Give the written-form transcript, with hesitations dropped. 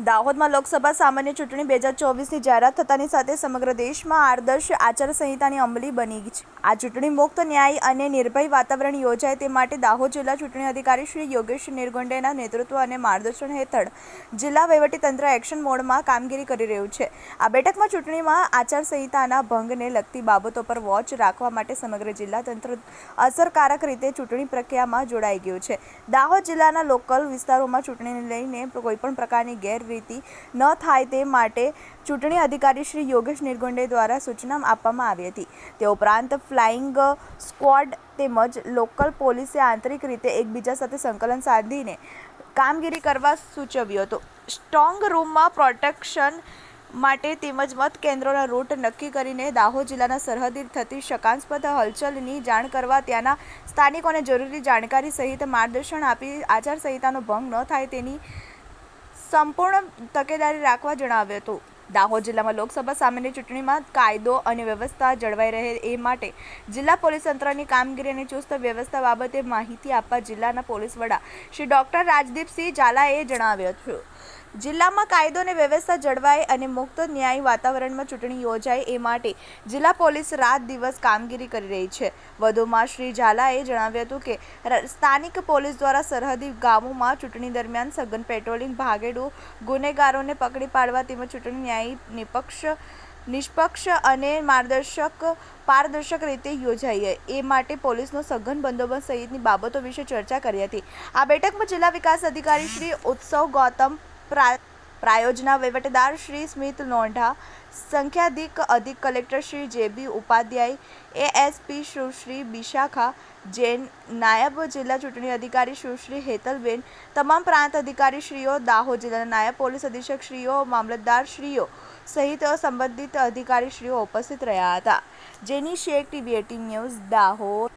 દાહોદમાં લોકસભા સામાન્ય ચૂંટણી 2024ની જાહેરાત થતાની સાથે સમગ્ર દેશમાં આદર્શ આચારસંહિતાની અમલી બની છે। આ ચૂંટણી મુક્ત, ન્યાયી અને નિર્ભય વાતાવરણ યોજાય તે માટે દાહોદ જિલ્લા ચૂંટણી અધિકારી શ્રી યોગેશ નિરગુંડેના નેતૃત્વ અને માર્ગદર્શન હેઠળ જિલ્લા વહીવટીતંત્ર એક્શન મોડમાં કામગીરી કરી રહ્યું છે। આ બેઠકમાં ચૂંટણીમાં આચારસંહિતાના ભંગને લગતી બાબતો પર વોચ રાખવા માટે સમગ્ર જિલ્લા તંત્ર અસરકારક રીતે ચૂંટણી પ્રક્રિયામાં જોડાઈ ગયું છે। દાહોદ જિલ્લાના લોકલ વિસ્તારોમાં ચૂંટણીને લઈને કોઈપણ પ્રકારની ગેરરીતિ ન થાય તે માટે ચૂંટણી અધિકારી શ્રી યોગેશ નિરગુંડે દ્વારા સૂચના આપવામાં આવી હતી। તે ઉપરાંત ફ્લાઇંગ સ્ક્વોડ તેમજ લોકલ પોલીસે આંતરિક રીતે એકબીજા સાથે સંકલન સાધીને કામગીરી કરવા સૂચવ્યું હતું। સ્ટ્રોંગ રૂમમાં પ્રોટેક્શન માટે તેમજ મત કેન્દ્રોના રૂટ નક્કી કરીને દાહોદ જિલ્લાના સરહદે થતી શંકાસ્પદ હલચલની જાણ કરવા, ત્યાંના સ્થાનિકોને જરૂરી જાણકારી સહિત માર્ગદર્શન આપી આચારસંહિતાનો ભંગ ન થાય તેની સંપૂર્ણ તકેદારી રાખવા જણાવ્યું હતું। દાહોદ જિલ્લામાં લોકસભા સામાન્ય ચૂંટણીમાં કાયદો અને વ્યવસ્થા જળવાઈ રહે એ માટે જિલ્લા પોલીસ તંત્રની કામગીરી અને ચુસ્ત વ્યવસ્થા બાબતે માહિતી આપવા જિલ્લાના પોલીસ વડા શ્રી ડોક્ટર રાજદીપસિંહ ઝાલાએ જણાવ્યું હતું। જિલ્લામાં કાયદો અને વ્યવસ્થા જળવાય અને મુક્ત, ન્યાયી વાતાવરણમાં ચૂંટણી યોજાય એ માટે જિલ્લા પોલીસ રાત દિવસ કામગીરી કરી રહી છે। વધુમાં શ્રી ઝાલાએ જણાવ્યું હતું કે સ્થાનિક પોલીસ દ્વારા સરહદી ગામોમાં ચૂંટણી દરમિયાન સઘન પેટ્રોલિંગ, ભાગેડુ ગુનેગારોને પકડી પાડવા તેમજ ચૂંટણી ન્યાયી, નિષ્પક્ષ અને પારદર્શક રીતે યોજાય એ માટે પોલીસનો સઘન બંદોબસ્ત સહિતની બાબતો વિશે ચર્ચા કરી હતી। આ બેઠકમાં જિલ્લા વિકાસ અધિકારી શ્રી ઉત્સવ ગૌતમ, પ્રાયોજના વહીવટદાર શ્રી સ્મિત લોંઢા, સંખ્યાધિક અધિક કલેક્ટર શ્રી જે.બી. ઉપાધ્યાય, એએસપી સુશ્રી બિશાખા જૈન, નાયબ જિલ્લા ચૂંટણી અધિકારી સુશ્રી હેતલબેન, તમામ પ્રાંત અધિકારીશ્રીઓ, દાહોદ જિલ્લાના નાયબ પોલીસ અધિક્ષકશ્રીઓ, મામલતદારશ્રીઓ સહિત સંબંધિત અધિકારીશ્રીઓ ઉપસ્થિત રહ્યા હતા। જેની શેખ, TV 18 ન્યૂઝ, દાહોદ।